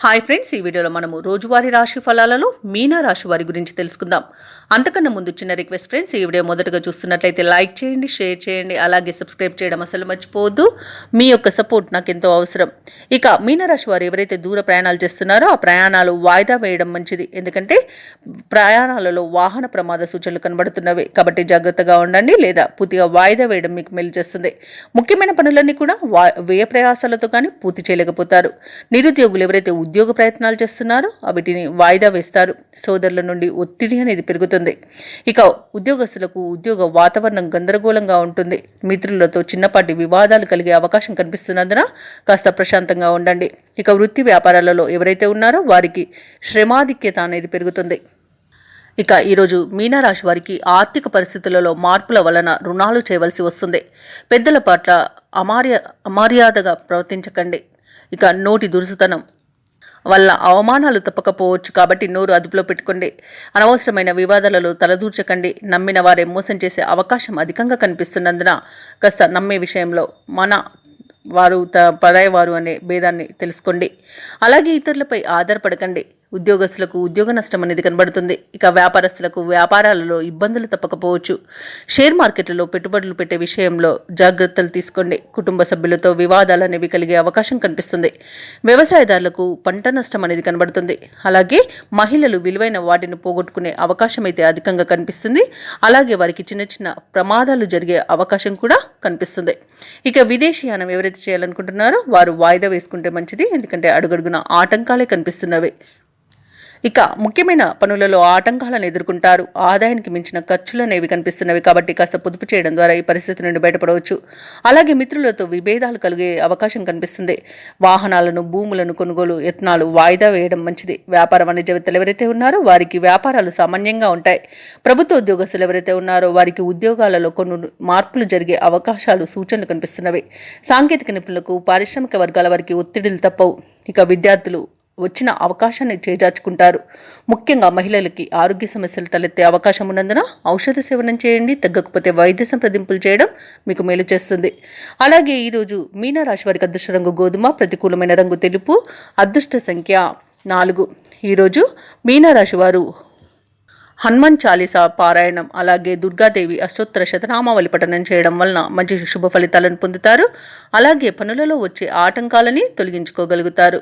Hi friends, ఈ వీడియోలో మనము రోజువారీ రాశి ఫలాలలో మీన రాశి వారి గురించి తెలుసుకుందాం. అంతకన్నా ముందు చిన్న రిక్వెస్ట్ ఫ్రెండ్స్, ఈ వీడియో మొదటగా చూస్తున్నట్లయితే లైక్ చేయండి, షేర్ చేయండి, అలాగే సబ్స్క్రైబ్ చేయడం అసలు మర్చిపోవద్దు. మీ యొక్క సపోర్ట్ నాకు ఎంతో అవసరం. ఇక మీన రాశి వారు ఎవరైతే దూర ప్రయాణాలు చేస్తున్నారో ఆ ప్రయాణాలు వాయిదా వేయడం మంచిది. ఎందుకంటే ప్రయాణాలలో వాహన ప్రమాద సూచనలు కనబడుతున్నవి కాబట్టి జాగ్రత్తగా ఉండండి, లేదా పూర్తిగా వాయిదా వేయడం మీకు మేలు చేస్తుంది. ముఖ్యమైన పనులన్నీ కూడా వ్యయ ప్రయాసాలతో కానీ పూర్తి చేయలేకపోతారు. నిరుద్యోగులు ఎవరైతే ఉద్యోగ ప్రయత్నాలు చేస్తున్నారో వీటిని వాయిదా వేస్తారు. సోదరుల నుండి ఒత్తిడి అనేది పెరుగుతుంది. ఇక ఉద్యోగస్తులకు ఉద్యోగ వాతావరణం గందరగోళంగా ఉంటుంది. మిత్రులతో చిన్నపాటి వివాదాలు కలిగే అవకాశం కనిపిస్తున్నందున కాస్త ప్రశాంతంగా ఉండండి. ఇక వృత్తి వ్యాపారాలలో ఎవరైతే ఉన్నారో వారికి శ్రమాధిక్యత అనేది పెరుగుతుంది. ఇక ఈరోజు మీనరాశి వారికి ఆర్థిక పరిస్థితులలో మార్పుల వలన రుణాలు చేయవలసి వస్తుంది. పెద్దల పట్ల అమర్యాదగా ప్రవర్తించకండి. ఇక నోటి దురుసుతనం వల్ల అవమానాలు తప్పకపోవచ్చు కాబట్టి నోరు అదుపులో పెట్టుకోండి. అనవసరమైన వివాదాలలో తలదూర్చకండి. నమ్మిన వారే మోసం చేసే అవకాశం అధికంగా కనిపిస్తున్నందున కాస్త నమ్మే విషయంలో వారు పరాయవారు అనే భేదాన్ని తెలుసుకోండి. అలాగే ఇతరులపై ఆధారపడకండి. ఉద్యోగస్తులకు ఉద్యోగ నష్టం అనేది కనబడుతుంది. ఇక వ్యాపారస్తులకు వ్యాపారాలలో ఇబ్బందులు తప్పకపోవచ్చు. షేర్ మార్కెట్లలో పెట్టుబడులు పెట్టే విషయంలో జాగ్రత్తలు తీసుకోండి. కుటుంబ సభ్యులతో వివాదాలు అనేవి కలిగే అవకాశం కనిపిస్తుంది. వ్యవసాయదారులకు పంట నష్టం అనేది కనబడుతుంది. అలాగే మహిళలు విలువైన వాటిని పోగొట్టుకునే అవకాశం అయితే అధికంగా కనిపిస్తుంది. అలాగే వారికి చిన్న చిన్న ప్రమాదాలు జరిగే అవకాశం కూడా కనిపిస్తుంది. ఇక విదేశీయానం ఎవరైతే చేయాలనుకుంటున్నారో వారు వాయిదా వేసుకుంటే మంచిది. ఎందుకంటే అడుగడుగున ఆటంకాలే కనిపిస్తున్నవి. ఇక ముఖ్యమైన పనులలో ఆటంకాలను ఎదుర్కొంటారు. ఆదాయానికి మించిన ఖర్చులు అనేవి కనిపిస్తున్నవి కాబట్టి కాస్త పొదుపు చేయడం ద్వారా ఈ పరిస్థితి నుండి బయటపడవచ్చు. అలాగే మిత్రులతో విభేదాలు కలిగే అవకాశం కనిపిస్తుంది. వాహనాలను, భూములను కొనుగోలు యత్నాలు వాయిదా వేయడం మంచిది. వ్యాపార వాణిజ్యవేత్తలు ఎవరైతే ఉన్నారో వారికి వ్యాపారాలు సామాన్యంగా ఉంటాయి. ప్రభుత్వ ఉద్యోగస్తులు ఎవరైతే ఉన్నారో వారికి ఉద్యోగాలలో కొన్ని మార్పులు జరిగే అవకాశాలు, సూచనలు కనిపిస్తున్నవి. సాంకేతిక నిపుణులకు, పారిశ్రామిక వర్గాల వారికి ఒత్తిడిలు తప్పవు. ఇక విద్యార్థులు వచ్చిన అవకాశాన్ని చేజార్చుకుంటారు. ముఖ్యంగా మహిళలకి ఆరోగ్య సమస్యలు తలెత్తే అవకాశం ఉన్నందున ఔషధ సేవనం చేయండి. తగ్గకపోతే వైద్య సంప్రదింపులు చేయడం మీకు మేలు చేస్తుంది. అలాగే ఈరోజు మీనరాశి వారికి అదృష్ట రంగు గోధుమ, ప్రతికూలమైన రంగు తెలుపు, అదృష్ట సంఖ్య 4. ఈరోజు మీనరాశి వారు హనుమాన్ చాలీసా పారాయణం, అలాగే దుర్గాదేవి అష్టోత్తర శతనామావళి పఠనం చేయడం వలన మంచి శుభ ఫలితాలను పొందుతారు. అలాగే పనులలో వచ్చే ఆటంకాలని తొలగించుకోగలుగుతారు.